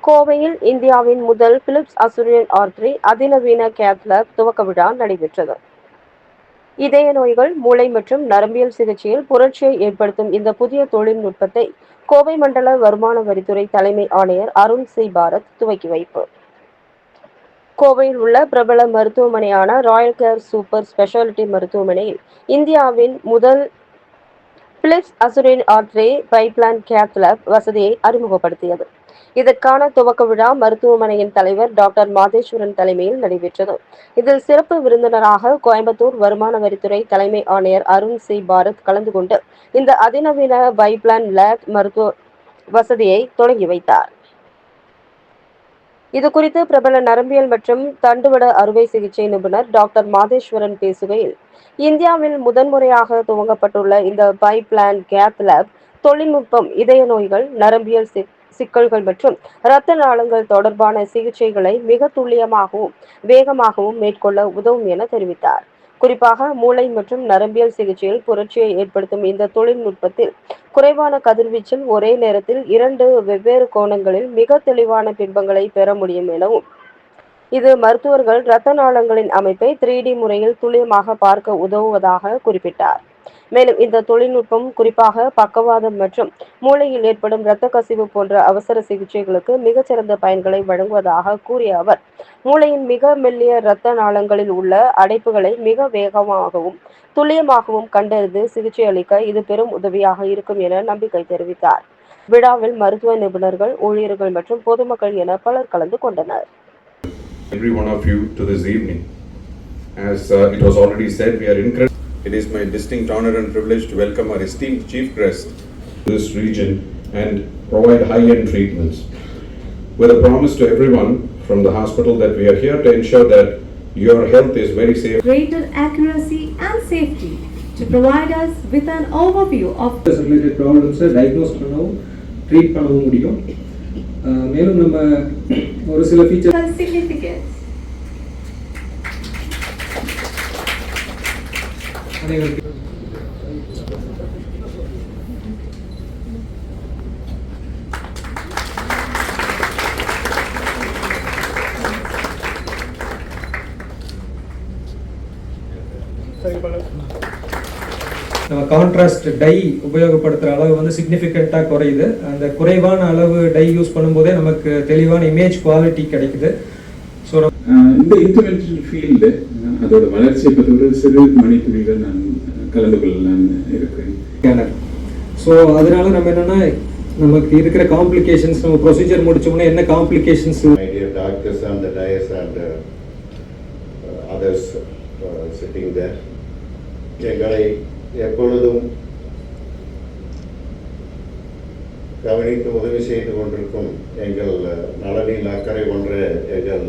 கோவையில் இந்தியாவின் முதல் பிலிப்ஸ் அசுரியன் ஆர்டரி அதிநவீன கேத் லேப் துவக்க விழா நடைபெற்றது. இதய நோய்கள், மூளை மற்றும் நரம்பியல் சிகிச்சையில் புரட்சியை ஏற்படுத்தும் இந்த புதிய தொழில்நுட்பத்தை கோவை மண்டல வருமான வரித்துறை தலைமை ஆணையர் அருண் சி பாரத் துவக்கி வைப்பு. கோவையில் உள்ள பிரபல மருத்துவமனையான ராயல் கேர் சூப்பர் ஸ்பெஷாலிட்டி மருத்துவமனையில் இந்தியாவின் முதல் Philips Azurion artery pipeline cath lab வசதியை அறிமுகப்படுத்தியது. இதற்கான துவக்க விழா மருத்துவமனையின் தலைவர் டாக்டர் மாதேஸ்வரன் தலைமையில் நடைபெற்றது. இதில் சிறப்பு விருந்தினராக கோயம்புத்தூர் வருமான வரித்துறை தலைமை ஆணையர் அருண் சி பாரத் கலந்து கொண்டு இந்த அதிநவீன பைப்லைன் லேப் மருத்துவ வசதியை தொடங்கி வைத்தார். இதுகுறித்து பிரபல நரம்பியல் மற்றும் தண்டுவட அறுவை சிகிச்சை நிபுணர் டாக்டர் மாதேஸ்வரன் பேசுகையில், இந்தியாவில் முதன்முறையாக துவங்கப்பட்டுள்ள இந்த பைப்லைன் கேத் லேப் தொழில்நுட்பம் இதய நோய்கள், நரம்பியல் சிக்கல்கள் மற்றும் இரத்த நாளங்கள் தொடர்பான சிகிச்சைகளை மிக துல்லியமாகவும் வேகமாகவும் மேற்கொள்ள உதவும் என தெரிவித்தார். குறிப்பாக மூளை மற்றும் நரம்பியல் சிகிச்சையில் புரட்சியை ஏற்படுத்தும் இந்த தொழில்நுட்பத்தில் குறைவான கதிர்வீச்சில் ஒரே நேரத்தில் 2 வெவ்வேறு கோணங்களில் மிக தெளிவான பிம்பங்களை பெற முடியும் எனவும், இது மருத்துவர்கள் இரத்த நாளங்களின் அமைப்பை 3D முறையில் துல்லியமாக பார்க்க உதவுவதாக குறிப்பிட்டார். மேலும் இந்த தொழில்நுட்பம் குறிப்பாக பக்கவாதம் மற்றும் மூளையில் ஏற்படும் இரத்த கசிவு போன்ற அவசர சிகிச்சைகளுக்கு மிகச்சிறந்த பயன்களை வழங்குவதாக கூறிய அவர், மூளையின் மிக மெல்லிய இரத்த நாளங்களில் உள்ள அடைப்புகளை மிக வேகமாகவும் துல்லியமாகவும் கண்டறிந்து சிகிச்சை அளிக்க இது பெரும் உதவியாக இருக்கும் என நம்பிக்கை தெரிவித்தார். விழாவில் மருத்துவ நிபுணர்கள், ஊழியர்கள் மற்றும் பொதுமக்கள் என பலர் கலந்து கொண்டனர். Every one of you to this evening. As it was already said, we are incredible. It is my distinct honor and privilege to welcome our esteemed Chief Guest to this region and provide high-end treatments. With a promise to everyone from the hospital that we are here to ensure that your health is very safe. Greater accuracy and safety to provide us with an overview of related problems diagnose பண்ணவும் treat பண்ணவும் முடியும். மேலும் நம்ம ஒரு சில features significance. நம்ம contrast tie உபயோகப்படுத்துகிற அளவு வந்து சிக்னிஃபிகண்ட்டாக குறையுது. அந்த குறைவான அளவு டை யூஸ் பண்ணும்போதே நமக்கு தெளிவான இமேஜ் குவாலிட்டி கிடைக்குது. ஸோ இந்த இன்டர்வென்ஷனல் ஃபீல்டு அதோட வளர்ச்சியை பற்றி ஒரு சிறு மணித்துளிகள் நான் கலந்து கொள்ளலான்னு இருக்கிறேன். ஸோ அதனால நம்ம என்னன்னா நமக்கு இருக்கிற காம்ப்ளிகேஷன்ஸ் நம்ம ப்ரொசீஜர் முடிச்சோம்னா என்ன complications doctors and dais and others sitting there எங்களை எப்பொழுதும் கவனித்து உதவி செய்து கொண்டிருக்கும் எங்கள் நலனில் அக்கறை கொன்ற எங்கள்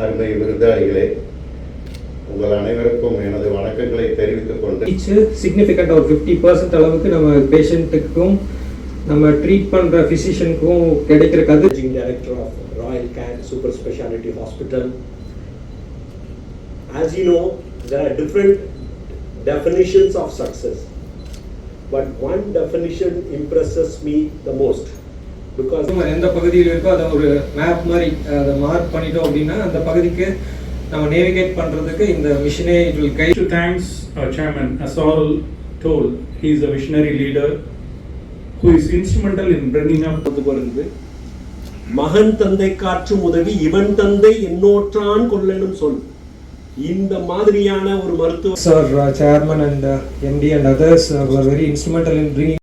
அருமை விருந்தாளிகளே, உங்கள் அனைவருக்கும் எனது வணக்கங்களை தெரிவித்துக் கொண்டு சிக்னிஃபிகண்ட் ஒரு 50% அளவுக்கு நம்ம பேஷண்ட்டுக்கும் நம்ம ட்ரீட் பண்ற ஃபிசிஷியனுக்கும் கிடைக்கிற Managing Director of Royal Care Super Speciality Hospital. As you know, there are different definitions of success, but one definition impresses me the most because எந்த பகுதியில் இருக்கோ அதை ஒரு மேப் மாதிரி அதை மார்க் பண்ணிட்டோம் அப்படின்னா அந்த பகுதிக்கு நம்ம நேவிகேட் பண்றதுக்கு இந்த மிஷனே it will guide. Thanks our chairman, as all told, he is a visionary leader who is instrumental in bringing up வருது. மகன் தந்தை காற்றும் உதவி இவன் தந்தை என்னோற்றான் கொள்ளணும் சொல். இந்த மாதிரியான ஒரு மருத்துவ Sir, chairman and MD and others were very instrumental in bringing